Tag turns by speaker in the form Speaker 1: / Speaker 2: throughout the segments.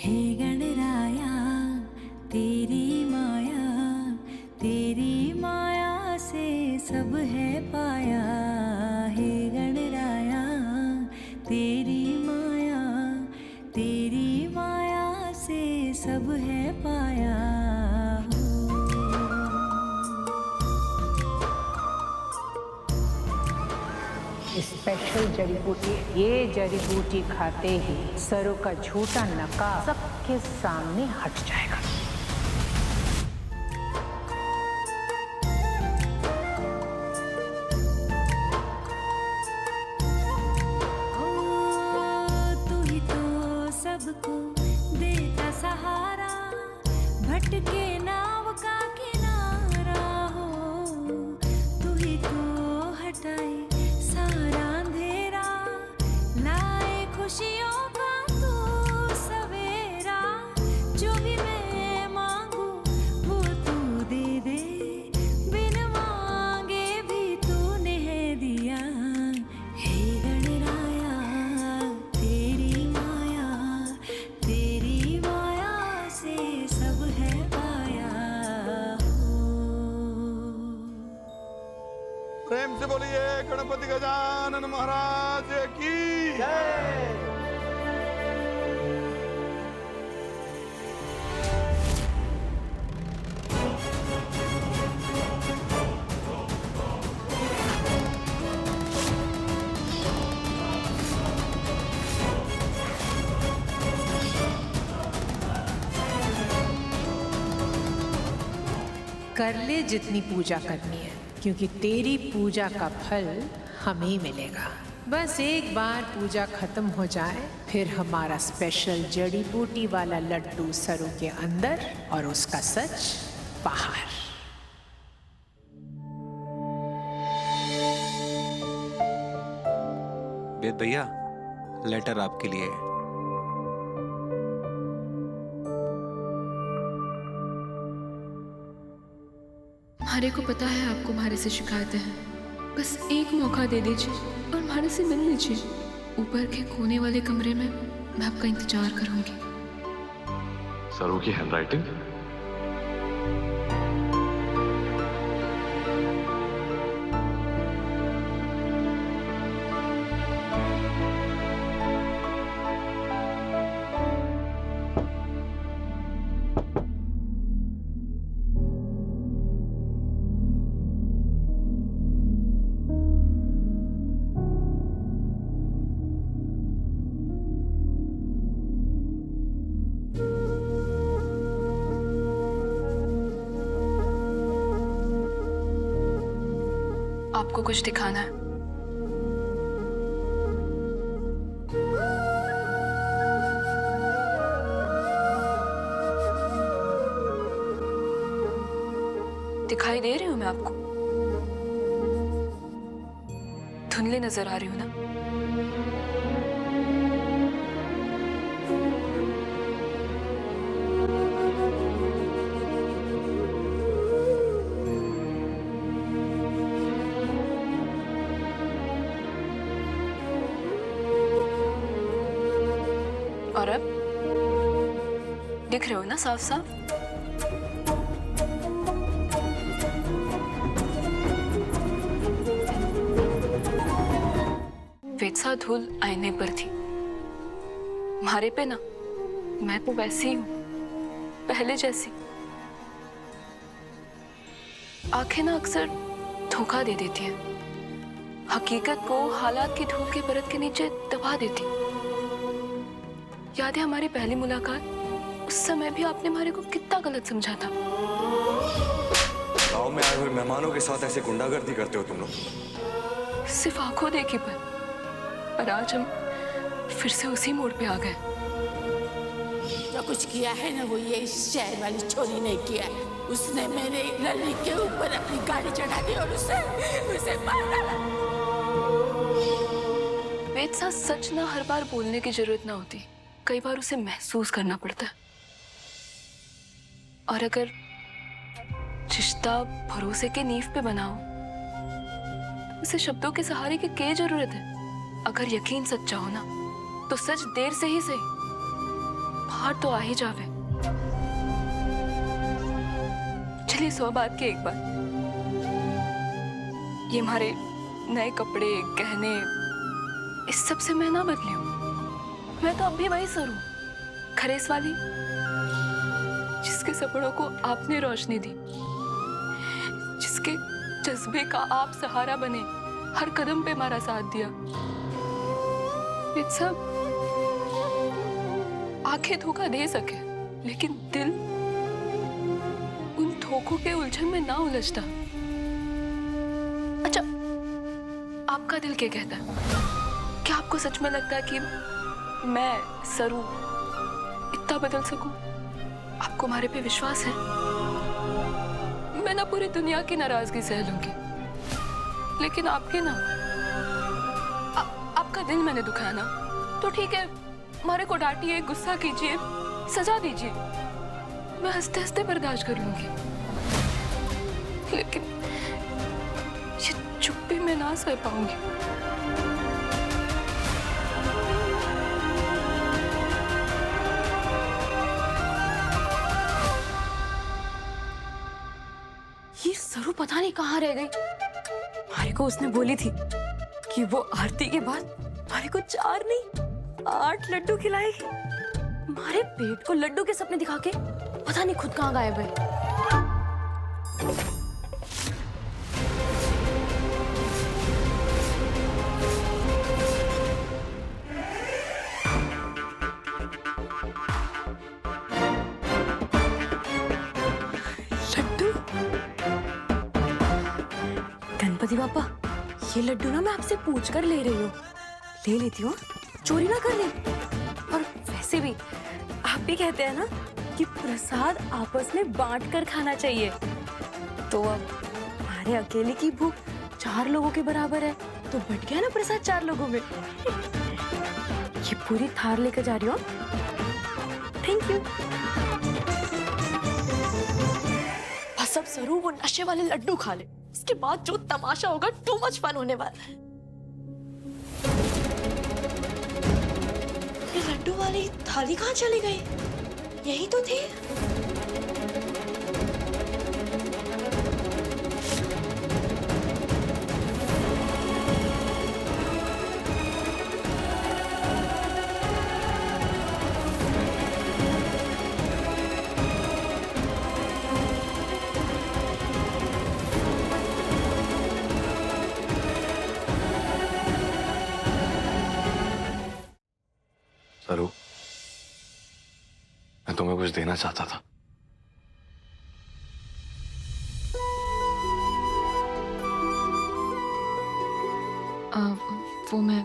Speaker 1: हे गणराया तेरी माया से सब है पाया। हे गणराया तेरी माया से सब है पाया।
Speaker 2: स्पेशल जड़ी बूटी, ये जड़ी बूटी खाते ही सरों का झूठा नकाब सबके सामने हट जाएगा।
Speaker 1: तू ही तो सबको देता सहारा, भटके नाव का किनारा हो। तू ही तो हटाए सारा अंधेरा, लाए खुशियों का तू सवेरा। जो भी मैं मांगू वो तू दे दे, बिन मांगे भी तूने है दिया। हे गणराया तेरी माया से सब है पाया।
Speaker 3: प्रेम से बोलिए गणपति गजानन महाराज की जय।
Speaker 2: कर ले जितनी पूजा करनी है, क्योंकि तेरी पूजा का फल हमें मिलेगा। बस एक बार पूजा खत्म हो जाए, फिर हमारा स्पेशल जड़ी बूटी वाला लड्डू सरों के अंदर और उसका सच बाहर।
Speaker 4: वेद भैया, लेटर आपके लिए है।
Speaker 5: हमारे को पता है आपको हमारे से शिकायतें हैं, बस एक मौका दे दीजिए और हमारे से मिल लीजिए। ऊपर के कोने वाले कमरे में मैं आपका इंतजार करूंगी।
Speaker 6: सरों की हैंडराइटिंग?
Speaker 5: आपको कुछ दिखाना है? दिखाई दे रही हूं मैं आपको? धुंधली नजर आ रही हूं ना? और अब दिख रहे हो ना साफ साफ? वेदसा धूल आईने पर थी, मारे पे ना मैं तो वैसी ही हूं, पहले जैसी। आंखें ना अक्सर धोखा दे देती हैं, हकीकत को हालात की धूल के परत के नीचे दबा देती। याद है हमारी पहली मुलाकात? उस समय भी आपने हमारे को कितना गलत समझा था।
Speaker 7: गांव में आए हुए मेहमानों के साथ ऐसे गुंडागर्दी करते हो तुम लोग?
Speaker 5: सिर्फ आंखों देखी पर आज हम फिर से उसी मोड़ पे आ गए।
Speaker 8: जो कुछ किया है ना वो ये इस शहर वाली छोरी ने किया है। उसने मेरे लल्ली के ऊपर अपनी गाड़ी चढ़ा दी और उसे मार डाला।
Speaker 5: वेदसा सच ना हर बार बोलने की जरूरत ना होती, कई बार उसे महसूस करना पड़ता है। और अगर रिश्ता भरोसे के नींव पे बनाओ, उसे शब्दों के सहारे की क्या जरूरत है? अगर यकीन सच्चा हो ना, तो सच देर से ही सही बाहर तो आ ही जावे। चलिए 100 बात के एक बात, ये हमारे नए कपड़े गहने इस सब से मैं ना बदली हूँ। मैं तो अब भी वही सर हूँ, खरेस वाली, जिसके सपनों को आपने रोशनी दी, जिसके जज्बे का आप सहारा बने, हर कदम पे हमारा साथ दिया। ये सब आंखें धोखा दे सके, लेकिन दिल उन धोखों के उलझन में ना उलझता। अच्छा, आपका दिल क्या कहता है? क्या आपको सच में लगता है कि मैं सरू इतना बदल सकूं? आपको हमारे पे विश्वास है? मैं ना पूरी दुनिया की नाराजगी सह लूंगी, लेकिन आपके ना आपका दिल मैंने दुखाया ना, तो ठीक है, हमारे को डांटिए, गुस्सा कीजिए, सजा दीजिए, मैं हंसते हंसते बर्दाश्त कर लूंगी। लेकिन ये चुप्पी मैं ना सह पाऊंगी।
Speaker 9: ये सरू पता नहीं कहाँ रह गई। हमारे को उसने बोली थी कि वो आरती के बाद हमारे को 4 नहीं 8 लड्डू खिलाएगी। हमारे पेट को लड्डू के सपने दिखा के पता नहीं खुद कहाँ गायब है। लड्डू, गणपति बापा, ये लड्डू ना मैं आपसे पूछ कर ले रही हूँ, ले लेती हूँ, चोरी ना कर ली। और वैसे भी आप भी कहते हैं ना कि प्रसाद आपस में बांट कर खाना चाहिए, तो अब हमारे अकेले की भूख 4 लोगों के बराबर है, तो बट गया ना प्रसाद 4 लोगों में। ये पूरी थार लेकर जा रही हूँ। Thank you. बस अब सरू वो नशे वाले लड्डू खा ले, उसके बाद जो तमाशा होगा, टू मच फन होने वाला है। ये लड्डू वाली थाली कहाँ चली गई? यही तो थी।
Speaker 6: सरू, मैं तुम्हें कुछ देना चाहता था।
Speaker 5: वो मैं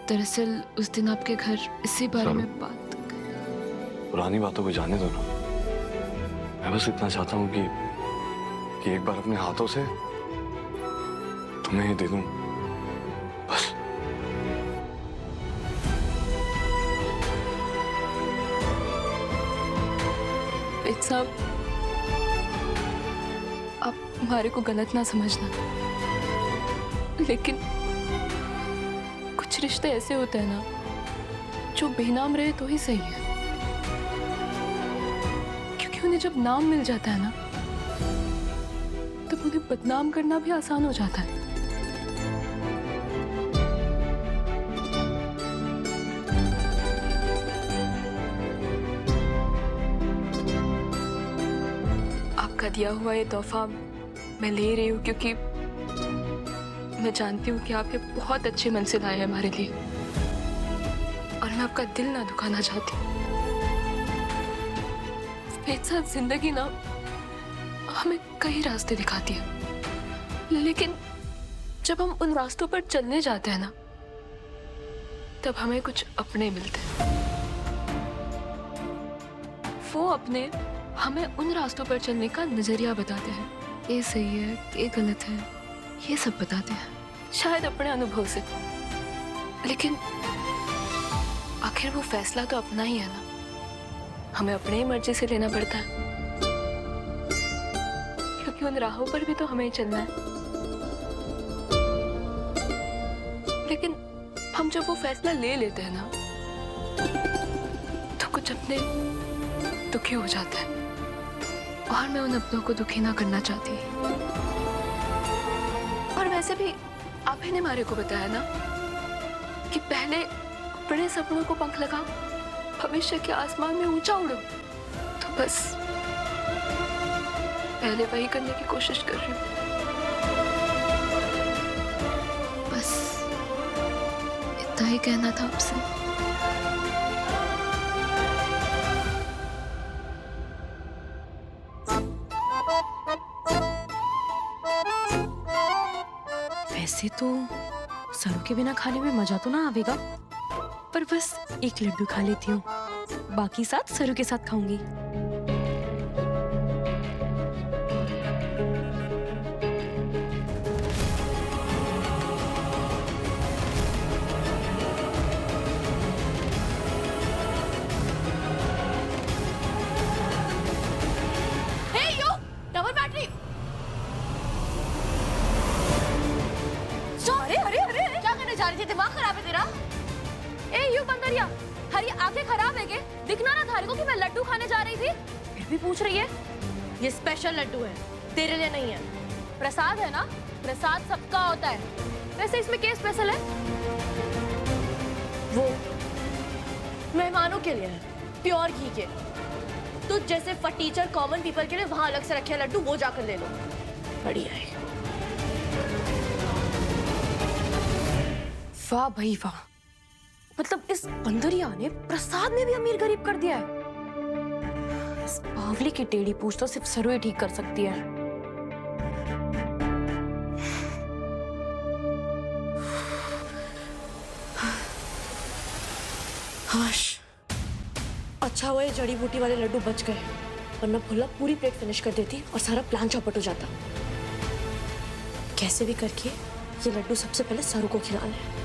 Speaker 5: दरअसल उस दिन आपके घर इसी बारे में बात।
Speaker 6: पुरानी बातों को जाने दो ना। मैं बस इतना चाहता हूँ कि एक बार अपने हाथों से तुम्हें ये दे दूं, बस।
Speaker 5: साहब, आप हमारे को गलत ना समझना, लेकिन कुछ रिश्ते ऐसे होते हैं ना, जो बेनाम रहे तो ही सही है, क्योंकि उन्हें जब नाम मिल जाता है ना, तब उन्हें बदनाम करना भी आसान हो जाता है। आपका दिया हुआ ये तोहफा मैं ले रही हूँ, क्योंकि मैं जानती हूँ कि आप ये बहुत अच्छे मन से लाए हैं हमारे लिए, और मैं आपका दिल ना दुखाना चाहती हूँ। एक साथ जिंदगी ना हमें कई रास्ते दिखाती है, लेकिन जब हम उन रास्तों पर चलने जाते हैं ना, तब हमें कुछ अपने मिलते हैं। वो अपने हमें उन रास्तों पर चलने का नजरिया बताते हैं, ये सही है, ये गलत है, ये सब बताते हैं, शायद अपने अनुभव से। लेकिन आखिर वो फैसला तो अपना ही है ना, हमें अपनी ही मर्जी से लेना पड़ता है, क्योंकि उन राहों पर भी तो हमें ही चलना है। लेकिन हम जब वो फैसला ले लेते हैं ना, तो कुछ अपने दुखी हो जाता है और मैं उन अपनों को दुखी ना करना चाहती। और वैसे भी आप ही ने मारे को बताया ना कि पहले बड़े सपनों को पंख लगाओ, भविष्य के आसमान में ऊंचा उड़ो। तो बस पहले वही करने की कोशिश कर रही हूँ। बस इतना ही कहना था आपसे।
Speaker 9: वैसे तो सरू के बिना खाने में मजा तो ना आवेगा, पर बस एक लड्डू खा लेती हूँ, बाकी साथ सरू के साथ खाऊंगी।
Speaker 8: Double battery. क्या करने जा रही थी? दिमाग खराब है तेरा?
Speaker 9: ए यू बंदरिया, हरी आंखें खराब है क्या? दिखना ना थारे को कि मैं लड्डू खाने जा रही थी, फिर भी पूछ रही है। ये स्पेशल लड्डू है, तेरे लिए नहीं है। प्रसाद है ना, प्रसाद सबका होता है। वैसे इसमें क्या स्पेशल है?
Speaker 10: वो मेहमानों के लिए है, प्योर घी के। तो जैसे फटीचर कॉमन पीपल के लिए वहां अलग से रखे लड्डू, वो जाकर ले लो, बढ़िया है।
Speaker 9: वाह भाई वाह, मतलब इस बंदरिया ने प्रसाद में भी अमीर गरीब कर दिया है। इस बावली की टेढ़ी पूछ तो सिर्फ सरू ही ठीक कर सकती है।
Speaker 10: हाश, अच्छा हुआ ये जड़ी बूटी वाले लड्डू बच गए, वरना भुल्ला पूरी प्लेट फिनिश कर देती और सारा प्लान चौपट हो जाता। कैसे भी करके ये लड्डू सबसे पहले सरू को खिलाना है।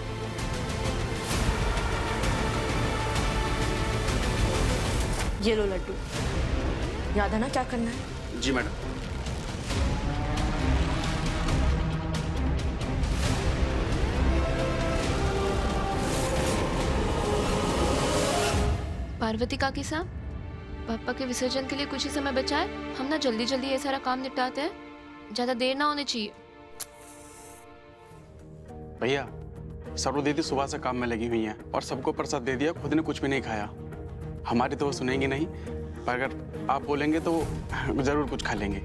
Speaker 10: ये लो लड्डू, याद है ना क्या करना है?
Speaker 3: जी मैडम।
Speaker 5: पार्वती काकी साहब, पापा के विसर्जन के लिए कुछ ही समय बचा है। हम ना जल्दी जल्दी ये सारा काम निपटाते हैं, ज्यादा देर ना होनी चाहिए।
Speaker 11: भैया, सरू दीदी सुबह से काम में लगी हुई हैं और सबको प्रसाद दे दिया, खुद ने कुछ भी नहीं खाया। हमारी तो वो सुनेंगी नहीं, पर अगर आप बोलेंगे तो जरूर कुछ खा लेंगे।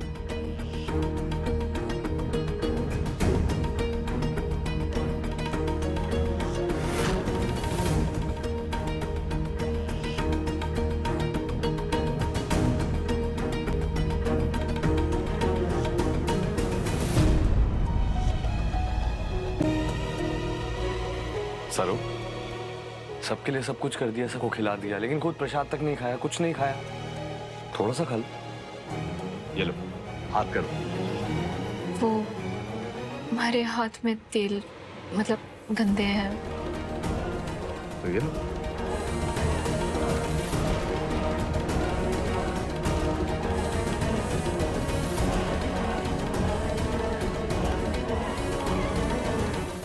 Speaker 6: सरू, सबके लिए सब कुछ कर दिया, सबको खिला दिया, लेकिन खुद प्रसाद तक नहीं खाया, कुछ नहीं खाया। थोड़ा सा खा लो। ये लो, हाथ करो।
Speaker 5: वो हमारे हाथ में तेल मतलब गंदे हैं।
Speaker 6: तो ये लो।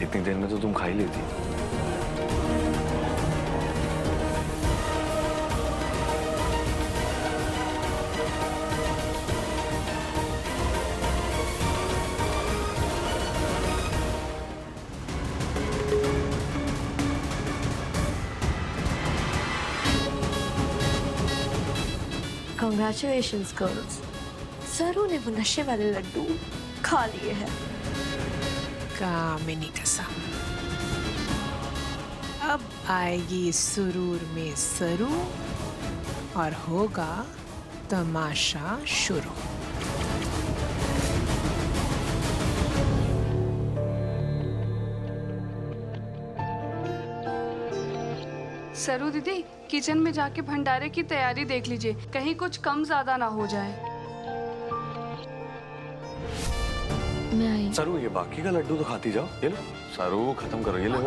Speaker 6: इतनी देर में तो तुम खा ही लेती।
Speaker 10: Congratulations girls, सरू ने वो नशे वाले लड्डू खा लिए हैं।
Speaker 2: कामिनी कसम, अब आएगी सुरूर में सरू और होगा तमाशा शुरू।
Speaker 12: सरू दीदी, किचन में जाके भंडारे की तैयारी देख लीजिए, कहीं कुछ कम ज्यादा ना हो जाए।
Speaker 5: मैं आई।
Speaker 6: सरू, ये बाकी का लड्डू तो खाती जाओ। ये लो, सरू खत्म करो। ये लो।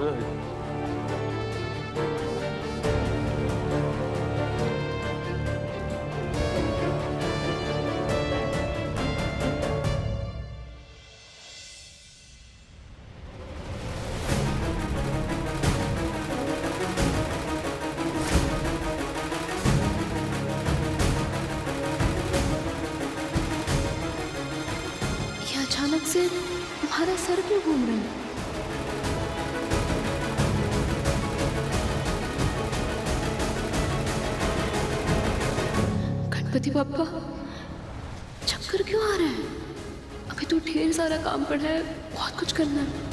Speaker 5: से तुम्हारा सर क्यों घूम रहा है? गणपति बाप्पा, चक्कर क्यों आ रहे हैं? अभी तो ढेर सारा काम पड़ा है, बहुत कुछ करना है।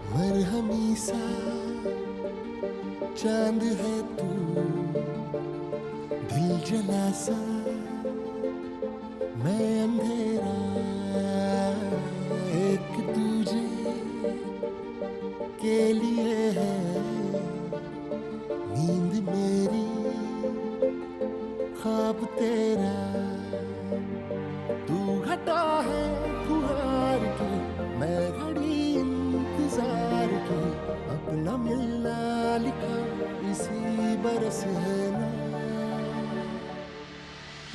Speaker 13: मरहमी सा चांद है तू, दिल जला सा मैं अंधेरा, एक दूजे के लिए है नींद मेरी, ख्वाब तेरा। तू घटा है फुहार के, मैं घड़ी इंतजार के, अपना मिलना लिखा इसी बरस है ना,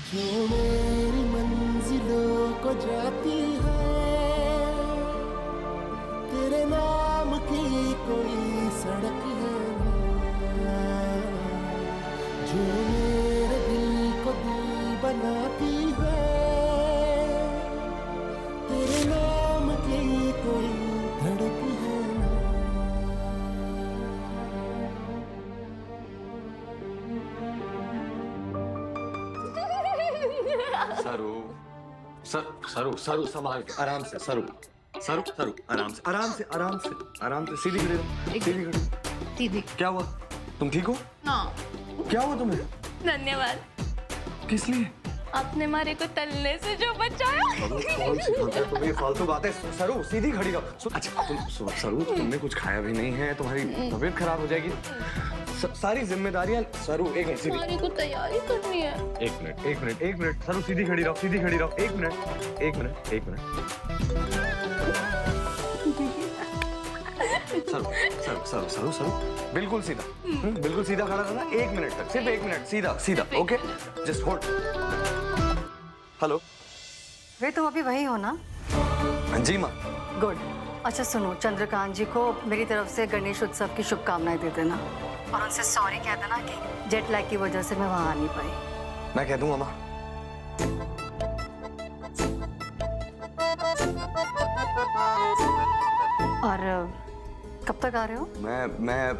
Speaker 13: जो मेरी मंजिलों को जाती है। तेरे नाम की कोई सड़क है ना, जो मेरे दिल को दिल बनाती है। तेरे नाम की कोई धड़क है ना।
Speaker 7: सरू, सरू सरू संभाल के, आराम से सरू, सरू सरू आराम से, आराम से, आराम से, आराम से, सीधी खड़ी रहो, सीधी खड़ी।
Speaker 5: सीधी।
Speaker 7: क्या हुआ? तुम ठीक हो?
Speaker 5: हाँ।
Speaker 7: क्या हुआ तुम्हें?
Speaker 5: धन्यवाद।
Speaker 7: किस लिए?
Speaker 5: आपने मारे को तलने से जो बचाया।
Speaker 7: कौन सी बात है? तुम्हें ये फालतू बात है। सरू सीधी खड़ी रहो। अच्छा सरू, तुमने कुछ खाया भी नहीं है, तुम्हारी तबीयत खराब हो जाएगी। सारी जिम्मेदारियां। सरू एक मिनट, सीधी।
Speaker 5: मारे को तैयारी करनी है।
Speaker 7: एक मिनट, एक मिनट, एक मिनट। सरू सीधी खड़ी रहो, सीधी खड़ी रहो। एक मिनट, एक मिनट, एक मिनट। सरू सरू सरू सरू सरू बिल्कुल सीधा, बिल्कुल सीधा खड़ा रहना। 1 मिनट तक, सिर्फ 1 मिनट, सीधा सीधा। Okay, just hold. हेलो,
Speaker 14: वे तुम अभी वही हो ना?
Speaker 7: जी माँ।
Speaker 14: गुड। अच्छा सुनो, चंद्रकांत जी को मेरी तरफ से गणेश उत्सव की शुभकामनाएं दे देना, और उनसे सॉरी कह देना कि जेट लैग की वजह से मैं वहां आ नहीं पाई।
Speaker 7: मैं कह दूंगा माँ।
Speaker 14: और कब तक आ रहे हो?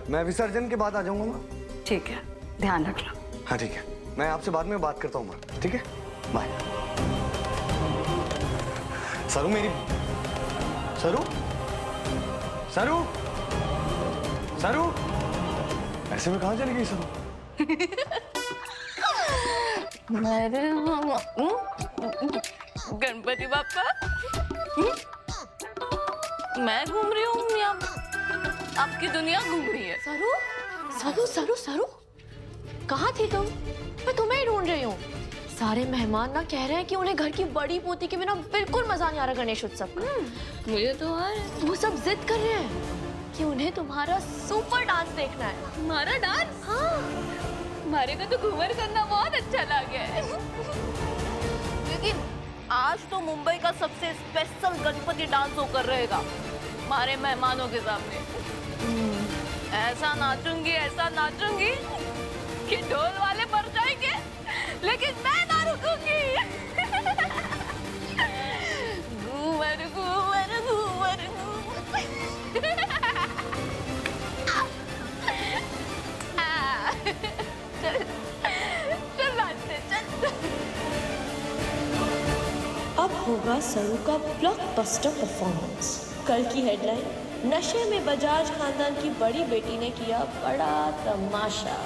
Speaker 7: मैं विसर्जन के बाद आ जाऊंगा माँ।
Speaker 14: ठीक है, ध्यान रख लो।
Speaker 7: हाँ ठीक है, मैं आपसे बाद में बात करता हूँ माँ। ठीक है, बाय। सरू मेरी, सरू सरू सरू, ऐसे में कहाँ चली गई सरू?
Speaker 5: गणपति बाप्पा, मैं घूम रही हूँ या आपकी दुनिया घूम रही है?
Speaker 10: सरू सरू सरू सरू कहाँ थी तुम? मैं तुम्हें ही ढूंढ रही हूँ। सारे मेहमान ना कह रहे हैं कि उन्हें घर की बड़ी पोती के बिना बिल्कुल मजा नहीं आ रहा गणेश उत्सव का।
Speaker 5: मुझे तो
Speaker 10: वो सब जिद कर रहे हैं कि उन्हें तुम्हारा सुपर डांस देखना है।
Speaker 5: हमारा डांस?
Speaker 10: हाँ,
Speaker 5: हमारे को तो घूमर करना बहुत अच्छा लगा है।
Speaker 10: लेकिन आज तो मुंबई का सबसे स्पेशल गणपति डांस होकर रहेगा
Speaker 5: हमारे मेहमानों के सामने ऐसा नाचूंगी कि ढोल वाले मर जाएंगे, लेकिन मैं ना रुकूंगी। घूमर घूमर घूमर चल नाचते चल।
Speaker 10: अब होगा सरू का ब्लॉकबस्टर परफॉर्मेंस। कल की हेडलाइन, नशे में बजाज खानदान की बड़ी बेटी ने किया बड़ा तमाशा।